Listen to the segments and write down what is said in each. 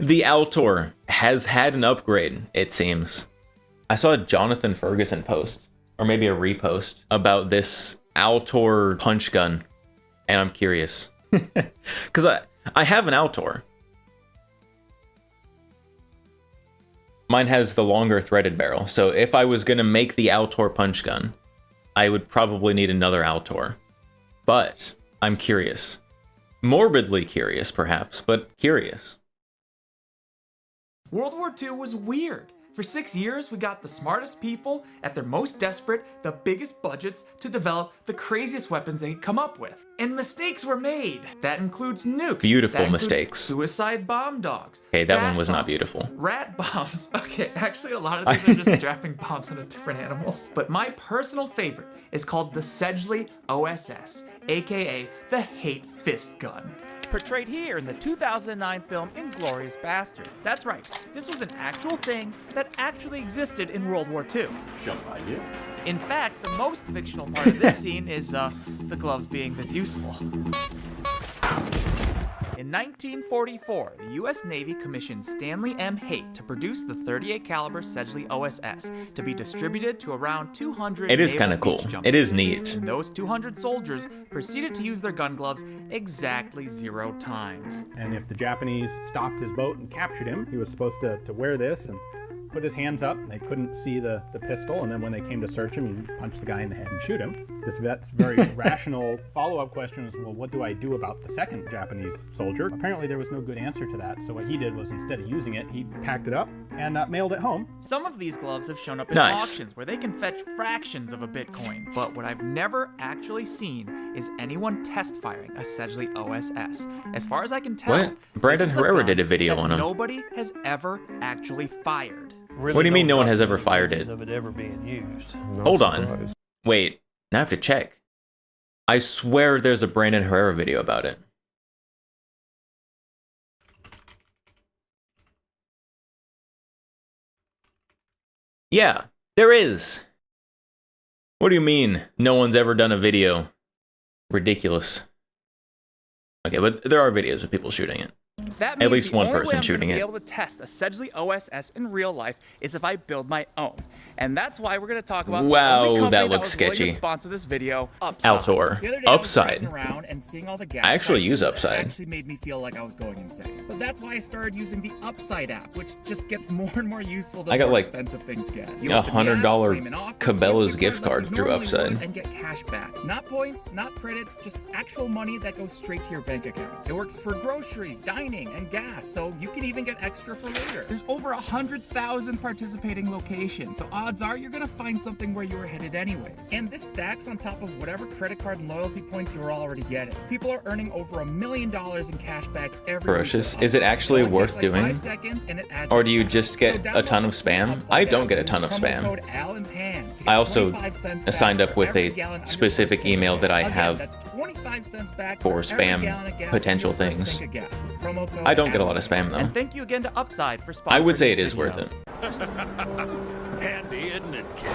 The Altor has had an upgrade, it seems. I saw a Jonathan Ferguson post, or maybe a repost, about this Altor punch gun, and I'm curious. Because I have an Altor. Mine has the longer threaded barrel, so if I was going to make the Altor punch gun, I would probably need another Altor. But I'm curious. Morbidly curious, perhaps, but curious. World War II was weird. For 6 years, we got the smartest people at their most desperate, the biggest budgets to develop the craziest weapons they could come up with. And mistakes were made. That includes nukes. Beautiful that mistakes. Suicide bomb dogs. Hey, that one bat was not bombs, beautiful. Rat bombs. Okay, actually a lot of these are just strapping bombs onto different animals. But my personal favorite is called the Sedgley OSS, aka the Hate Fist Gun. Portrayed here in the 2009 film Inglourious Basterds. That's right, this was an actual thing that actually existed in World War II. Jump idea. In fact, the most fictional part of this scene is the gloves being this useful. In 1944, the U.S. Navy commissioned Stanley M. Haight to produce the .38 caliber Sedgley OSS to be distributed to around 200 It is naval kind of cool. beach jumpers. It is neat. Those 200 soldiers proceeded to use their gun gloves exactly 0 times. And if the Japanese stopped his boat and captured him, he was supposed to wear this and put his hands up. They couldn't see the pistol, and then when they came to search him, you punch the guy in the head and shoot him. This vet's very rational follow-up question is, well, what do I do about the second Japanese soldier? Apparently there was no good answer to that, so what he did was, instead of using it, he packed it up and mailed it home. Some of these gloves have shown up in Nice. auctions where they can fetch fractions of a Bitcoin, but what I've never actually seen is anyone test firing a Sedgley OSS. As far as I can tell, What? Brandon this is a Herrera gun did a video that on him. nobody has ever actually fired. Really What do you mean don't no one has ever document fired cases it? of it ever being used. Hold on. Wait, now I have to check. I swear there's a Brandon Herrera video about it. Yeah, there is. What do you mean no one's ever done a video? Ridiculous. Okay, but there are videos of people shooting it. That At means least the one only way person I'm shooting gonna it. be able to test a Sedgley OSS in real life is if I build my own. And that's why we're going to talk about Wow, the only company that looks was willing to sketchy. sponsor this video, Upside. Altor. The other day I was Upside. driving around and seeing all the gas I actually use prices Upside. actually made me feel like I was going insane. But that's why I started using the Upside app, which just gets more and more useful the I got, more like, expensive things get. You a open the app, $100 claim an offer, Cabela's you gift like card you through normally Upside. would, and get cash back. Not points, not credits, just actual money that goes straight to your bank account. It works for groceries, dining, and gas, so you can even get extra for later. There's over 100,000 participating locations, so odds are you're gonna find something where you were headed anyways. And this stacks on top of whatever credit card and loyalty points you were already getting. People are earning over $1 million in cash back every Ferocious. week. Is it actually It only worth takes like doing? 5 seconds and it adds Or up do you fast. just get So a ton of download the spam? Upside I app don't get a and ton of use spam. promo code AlanPan to get I also 25 cents back signed up for with every a gallon under specific road email that I Again, have that's 25 cents back for every spam gallon of gas potential for your first things. tank of gas with promo code I don't get a lot of AlanPan. spam, though. And thank you again to Upside for sponsoring I would say this it is worth video. it. Handy, isn't it, kid?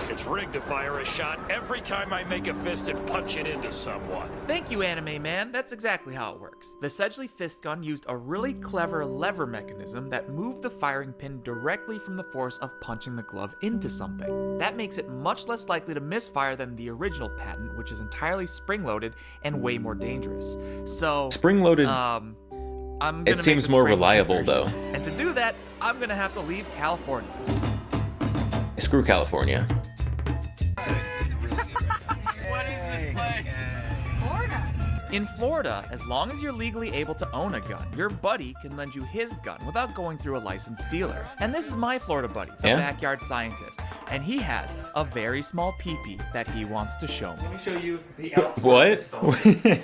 It's rigged to fire a shot every time I make a fist and punch it into someone. Thank you, Anime Man. That's exactly how it works. The Sedgley Fist Gun used a really clever lever mechanism that moved the firing pin directly from the force of punching the glove into something. That makes it much less likely to misfire than the original patent, which is entirely spring-loaded and way more dangerous. So, Spring-loaded. I'm gonna It make seems the more spring-loaded reliable, version. though. And to do that, I'm gonna have to leave California. Screw California. In Florida, as long as you're legally able to own a gun, your buddy can lend you his gun without going through a licensed dealer. And this is my Florida buddy, the Yeah? backyard scientist, and he has a very small peepee that he wants to show me. Let me show you the Altor What? pistol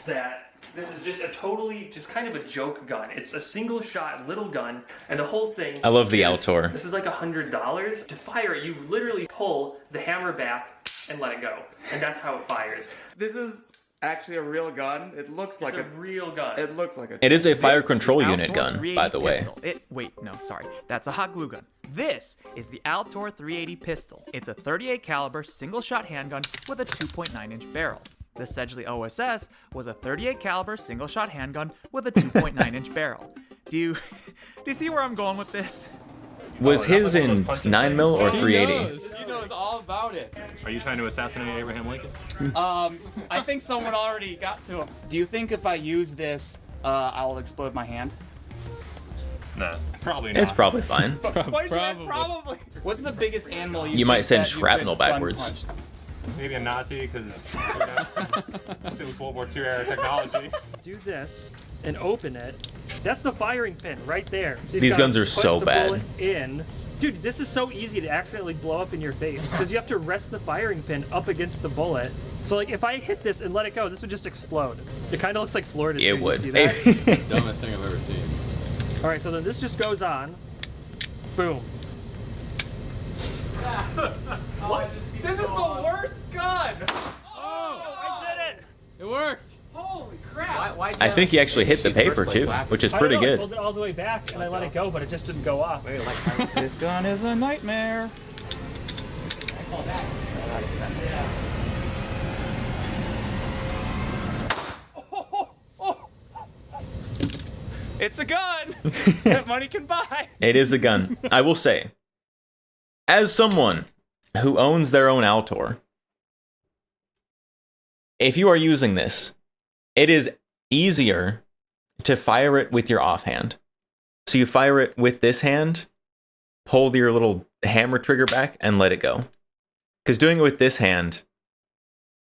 that this is just a totally, just kind of a joke gun. It's a single shot little gun, and the whole thing. I love the is- Altor. This is like $100. To fire it, you literally pull the hammer back and let it go, and that's how it fires. This is actually a real gun. It looks It's a real gun. It looks like a. It is a fire This is control the unit Altor gun, 380 by the way. pistol. Wait, no, sorry. That's a hot glue gun. This is the Altor 380 pistol. It's a 38 caliber single shot handgun with a 2.9-inch barrel. The Sedgley OSS was a 38 caliber single shot handgun with a 2.9-inch barrel. Do you see where I'm going with this? Was his in 9mm or 380? He knows all about it. Are you trying to assassinate Abraham Lincoln? I think someone already got to him. Do you think if I use this, I'll explode my hand? Nah, probably not. It's probably fine. Why probably. What's the biggest animal You might send that you shrapnel could gun backwards. punch? Maybe a Nazi, because it was World War II era technology. Do this and open it. That's the firing pin right there. So you've These gotta guns are put so the bad. bullet in. Dude, this is so easy to accidentally blow up in your face because you have to rest the firing pin up against the bullet. So like if I hit this and let it go, this would just explode. It kind of looks like Florida. It would. See that? Dumbest thing I've ever seen. All right, so then this just goes on. Boom. What? This is the worst gun. Oh, I did it. It worked. Holy crap. I think he actually hit the paper too, which is pretty I don't know, I good. pulled it all the way back and I let it go, but it just didn't go off. This gun is a nightmare. It's a gun that money can buy. It is a gun. I will say, as someone who owns their own Altor, if you are using this, it is easier to fire it with your offhand. So you fire it with this hand, pull your little hammer trigger back, and let it go. Because doing it with this hand,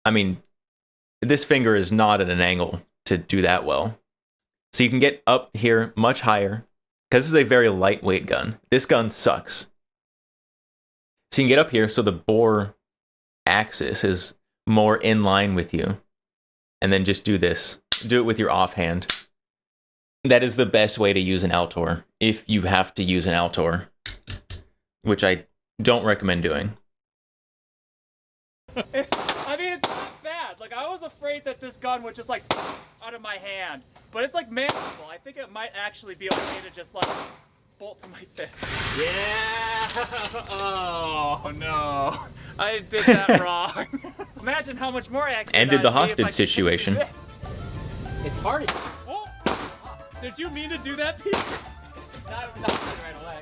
I mean, this finger is not at an angle to do that well. So you can get up here much higher, because this is a very lightweight gun. This gun sucks. So you can get up here so the bore axis is more in line with you. And then just do this. Do it with your offhand. That is the best way to use an Altor, if you have to use an Altor, which I don't recommend doing. It's not bad. Like, I was afraid that this gun would just, like, out of my hand. But it's, like, manageable. I think it might actually be okay to just, like, bolt to my fist. Yeah! Oh, no. I did that wrong. Imagine how much more accident Ended the I'd be if I hostage could situation. just do this. It's hard. Oh! Did you mean to do that, Pete? Not right away.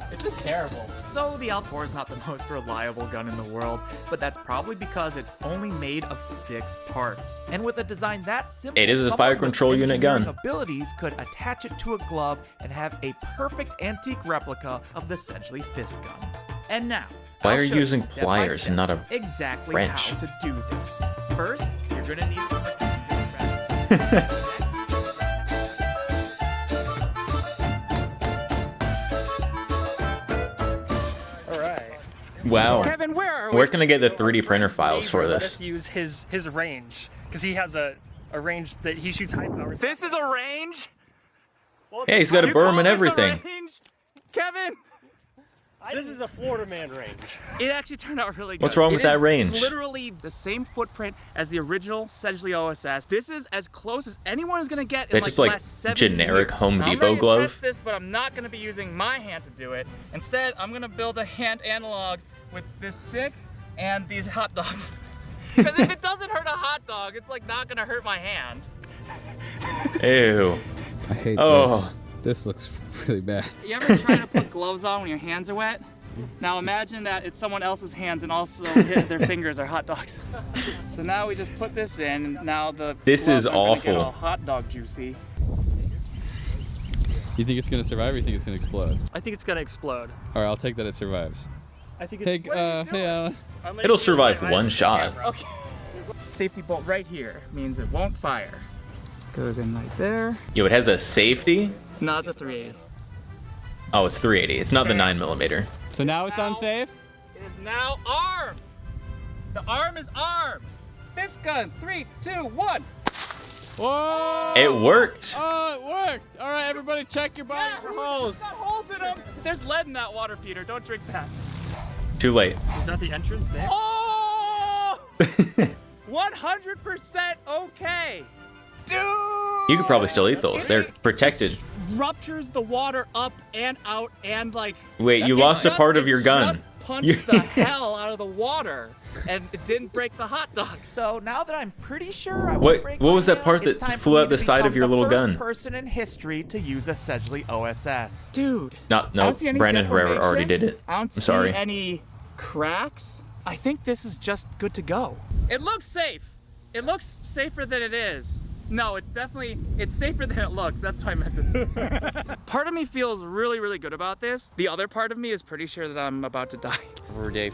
It's just terrible. So the Altor is not the most reliable gun in the world, but that's probably because it's only made of 6 parts. And with a design that simple, It is a someone fire with control unit engineering gun. abilities could attach it to a glove and have a perfect antique replica of the Sedgley fist gun. And now, Why I'll are you show using step by pliers step and not a exactly wrench? how to do this. First, you're gonna need some. Wow. Kevin, where are we? Where can I get the 3D printer files for Let this? us use his range, because he has a range that he shoots high power. This is a range? Hey, he's got a You berm call and this a everything. range? Kevin! This is a Florida man range. It actually turned out really good. What's wrong with It that is range? Literally the same footprint as the original Sedgley OSS. This is as close as anyone is gonna get in That's like just the like last 7 generic years. Home Now, Depot I'm ready glove. To test this, but I'm not gonna be using my hand to do it. Instead, I'm gonna build a hand analog with this stick and these hot dogs. Because if it doesn't hurt a hot dog, it's like not gonna hurt my hand. Ew. I hate Oh. this. This looks really bad. You ever try to put gloves on when your hands are wet? Now imagine that it's someone else's hands and also their fingers are hot dogs. So now we just put this in, and now the This gloves is aren't gonna get awful. all hot dog juicy. You think it's gonna survive or you think it's gonna explode? I think it's gonna explode. Alright, I'll take that it survives. I think Hey, what are you hey doing? Alan. I'm gonna It'll use survive my eyes one as a shot. camera. Okay. Safety bolt right here means it won't fire. Goes in right there. Yo, it has a safety? No, it's a 380. Oh, it's 380. It's not the 9mm. So now it's unsafe? It is now armed. The arm is armed. Fist gun. 3, 2, 1. Whoa! It worked. Oh, it worked! Alright, everybody check your body for holes. It's got holes in them. There's lead in that water, Peter. Don't drink that. Too late. Is that the entrance there? Oh! 100% okay. Dude! You could probably still eat those. They're protected. Ruptures the water up and out and like. Wait, you it lost a just- part of it your gun. just punched the hell out of the water, and it didn't break the hot dog. So now that I'm pretty sure I What break was my that part hand, it's that time flew for me out the to side of become your the little first gun? person in history to use a Sedgley OSS. Dude. No, I don't see any Brandon Herrera already deformation. did it. I don't I'm see sorry. any cracks. I think this is just good to go. It looks safe. It looks safer than it is. No, it's safer than it looks. That's what I meant to say. Part of me feels really, really good about this. The other part of me is pretty sure that I'm about to die.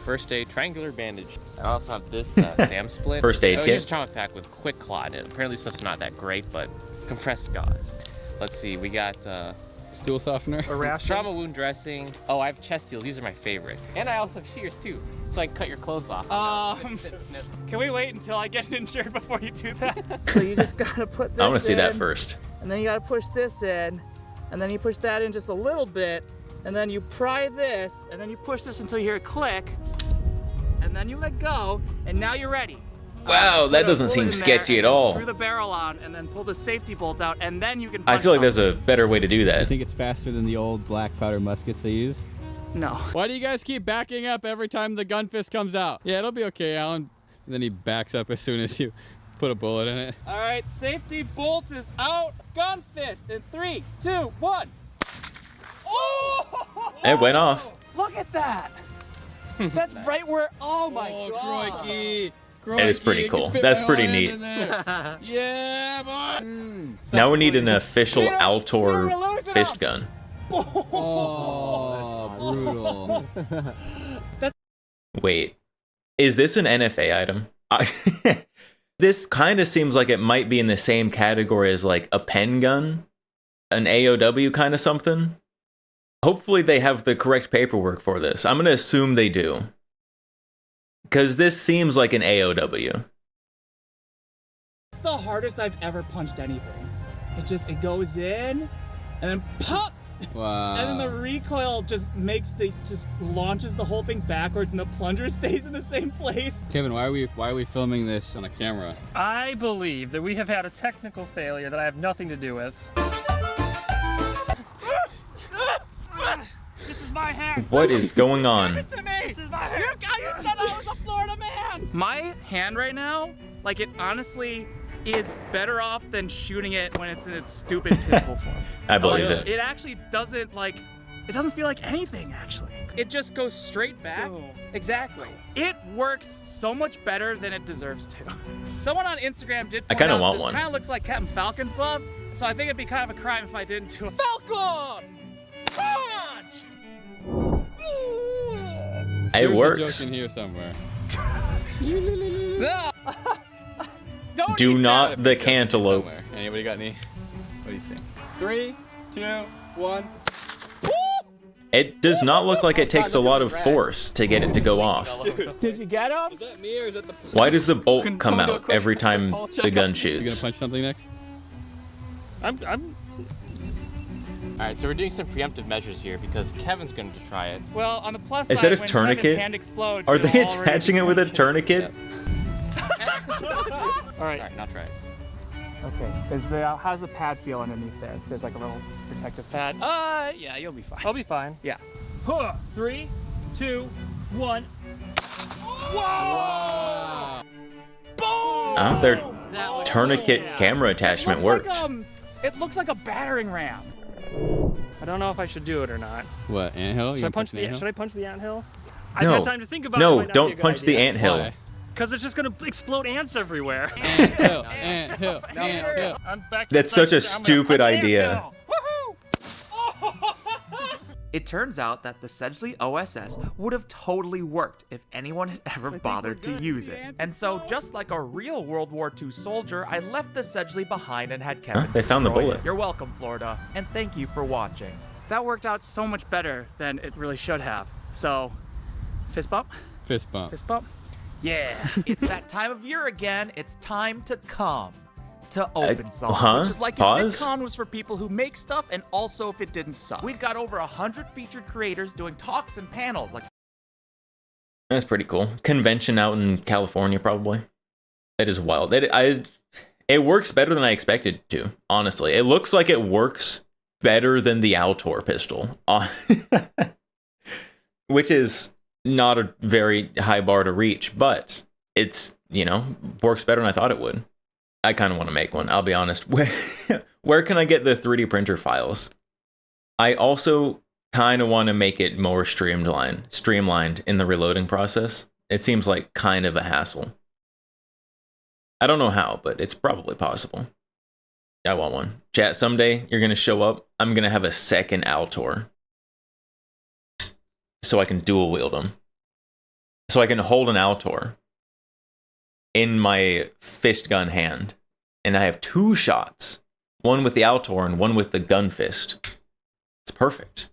First aid, triangular bandage. I also have this SAM split. First aid I kit. use trauma pack with quick clot in it. Apparently stuff's not that great, but compressed gauze. Let's see, we got Stool softener. A rash. trauma wound dressing. Oh, I have chest seals. These are my favorite. And I also have shears too, so I can cut your clothes off. Can we wait until I get injured before you do that? So you just gotta put this I want to see that in, first. and then you gotta push this in, and then you push that in just a little bit, and then you pry this, and then you push this until you hear a click, and then you let go, and now you're ready. Wow, Put that a doesn't bullet seem in there, sketchy and at then all. Screw the barrel on, and then pull the safety bolt out, and then you can I punch feel like there's something. a better way to do I that. think it's faster than the old black powder muskets they use. No. Why do you guys keep backing up every time the gun fist comes out? Yeah, it'll be okay, Alan. And then he backs up as soon as you put a bullet in it. All right, safety bolt is out. Gun fist in 3, 2, 1. Oh! It went off. Look at that. That's right where. Oh my god. Crikey. It is pretty You cool. can fit That's my pretty hand neat. in there. Yeah, boy. Now we need an official Peter, we're Altor losing fist him. gun. Oh, brutal. Wait, is this an NFA item? This kind of seems like it might be in the same category as like a pen gun, an AOW kind of something. Hopefully they have the correct paperwork for this. I'm going to assume they do. Because this seems like an AOW. It's the hardest I've ever punched anything. It goes in, and then pop, Wow. and then the recoil just launches the whole thing backwards, and the plunger stays in the same place. Kevin, why are we filming this on a camera? I believe that we have had a technical failure that I have nothing to do with. This is my hand. What is going on? To me. This is my hand. You said I was a Florida man. My hand right now, like it honestly is better off than shooting it when it's in its stupid pistol form. I believe it. It actually doesn't it doesn't feel like anything actually. It just goes straight back. Oh. Exactly. It works so much better than it deserves to. Someone on Instagram did I point kinda out want this one. kind of looks like Captain Falcon's glove, so I think it'd be kind of a crime if I didn't do a Falcon! Punch! It There's a works. joke in here somewhere. Don't Do eat not the Joke cantaloupe. somewhere. Anybody got any? What do you think? 3, 2, 1. It does not look like it takes a lot of force to get it to go off. that. Did you get him? Is that me or is that the... Why does the bolt come someone do a out quick every time pulse the check? gun You gonna shoots? punch something next? I'm Alright, so we're doing some preemptive measures here because Kevin's going to try it. Well, on the plus Is side, that a when tourniquet? Kevin's hand explodes, Are it'll they already attaching be it with a punched. tourniquet? All right. Alright, now try it. Okay. How's the pad feel underneath there? There's like a little protective pad. Yeah, you'll be fine. I'll be fine. Yeah. 3, 2, 1. Wow. Oh, their tourniquet camera attachment worked. It looks like a battering ram. I don't know if I should do it or not. What, anthill? Should I punch the anthill? I've No. had time to think about it. No, Might not be a don't good punch the idea. anthill. Why? Because it's just gonna explode ants everywhere. Anthill, anthill, anthill. I'm back. That's such a I'm gonna stupid punch the idea. anthill. It turns out that the Sedgley OSS would have totally worked if anyone had ever bothered to use it. And so, just like a real World War II soldier, I left the Sedgley behind and had Kevin They found the destroy bullet. it. You're welcome, Florida, and thank you for watching. That worked out so much better than it really should have. So, fist bump, Fist bump. fist bump. Yeah. It's that time of year again. It's time to come to open songs. huh? Just like Pause? if VidCon was for people who make stuff and also if it didn't suck. We've got over 100 featured creators doing talks and panels like That's pretty cool. Convention out in California, probably. That is wild. It works better than I expected it to, honestly. It looks like it works better than the Altor pistol. Which is not a very high bar to reach, but it's, you know, works better than I thought it would. I kind of want to make one, I'll be honest. Where can I get the 3D printer files? I also kind of want to make it more streamlined in the reloading process. It seems like kind of a hassle. I don't know how, but it's probably possible. I want one. Chat, someday you're going to show up. I'm going to have a second Altor. So I can dual wield them. So I can hold an Altor in my fist gun hand. And I have 2 shots. One with the Altor and one with the gun fist. It's perfect.